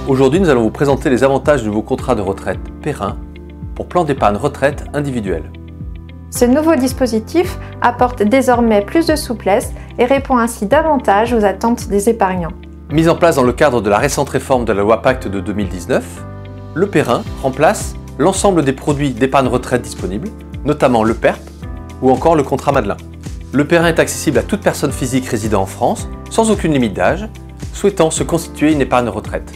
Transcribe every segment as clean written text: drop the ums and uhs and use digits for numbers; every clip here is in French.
Aujourd'hui, nous allons vous présenter les avantages de vos contrats de retraite Perrin pour plan d'épargne retraite individuel. Ce nouveau dispositif apporte désormais plus de souplesse et répond ainsi davantage aux attentes des épargnants. Mis en place dans le cadre de la récente réforme de la loi Pacte de 2019, le Perrin remplace l'ensemble des produits d'épargne retraite disponibles, notamment le PERP ou encore le contrat Madelin. Le Perrin est accessible à toute personne physique résidant en France, sans aucune limite d'âge, souhaitant se constituer une épargne retraite.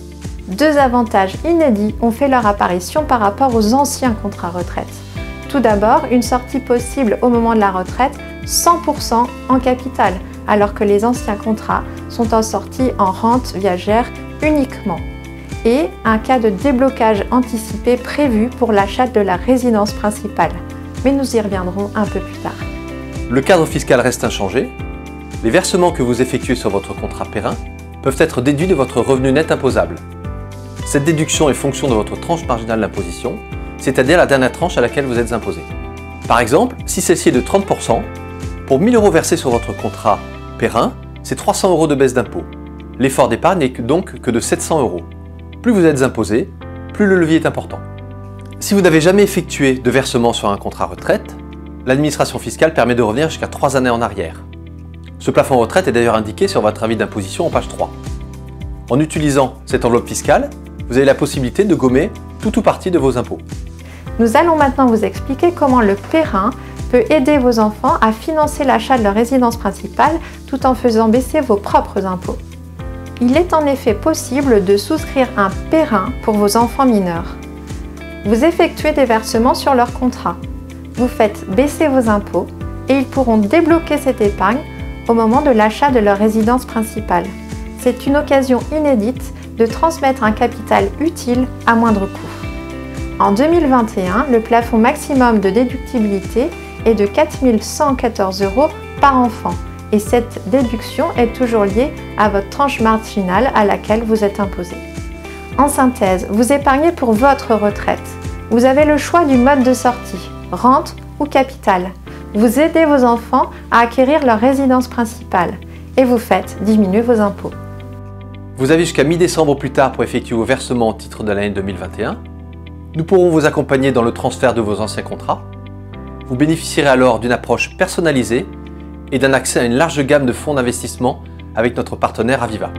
Deux avantages inédits ont fait leur apparition par rapport aux anciens contrats retraite. Tout d'abord, une sortie possible au moment de la retraite 100% en capital, alors que les anciens contrats sont en sortie en rente viagère uniquement. Et un cas de déblocage anticipé prévu pour l'achat de la résidence principale. Mais nous y reviendrons un peu plus tard. Le cadre fiscal reste inchangé. Les versements que vous effectuez sur votre contrat Perrin peuvent être déduits de votre revenu net imposable. Cette déduction est fonction de votre tranche marginale d'imposition, c'est-à-dire la dernière tranche à laquelle vous êtes imposé. Par exemple, si celle-ci est de 30%, pour 1 000 € versés sur votre contrat Perrin, c'est 300 € de baisse d'impôt. L'effort d'épargne n'est donc que de 700 €. Plus vous êtes imposé, plus le levier est important. Si vous n'avez jamais effectué de versement sur un contrat retraite, l'administration fiscale permet de revenir jusqu'à 3 années en arrière. Ce plafond retraite est d'ailleurs indiqué sur votre avis d'imposition en page 3. En utilisant cette enveloppe fiscale, vous avez la possibilité de gommer tout ou partie de vos impôts. Nous allons maintenant vous expliquer comment le Perrin peut aider vos enfants à financer l'achat de leur résidence principale tout en faisant baisser vos propres impôts. Il est en effet possible de souscrire un Perrin pour vos enfants mineurs. Vous effectuez des versements sur leur contrat. Vous faites baisser vos impôts et ils pourront débloquer cette épargne au moment de l'achat de leur résidence principale. C'est une occasion inédite de transmettre un capital utile à moindre coût. En 2021, le plafond maximum de déductibilité est de 4 114 € par enfant et cette déduction est toujours liée à votre tranche marginale à laquelle vous êtes imposé. En synthèse, vous épargnez pour votre retraite. Vous avez le choix du mode de sortie, rente ou capital. Vous aidez vos enfants à acquérir leur résidence principale et vous faites diminuer vos impôts. Vous avez jusqu'à mi-décembre au plus tard pour effectuer vos versements au titre de l'année 2021. Nous pourrons vous accompagner dans le transfert de vos anciens contrats. Vous bénéficierez alors d'une approche personnalisée et d'un accès à une large gamme de fonds d'investissement avec notre partenaire Aviva.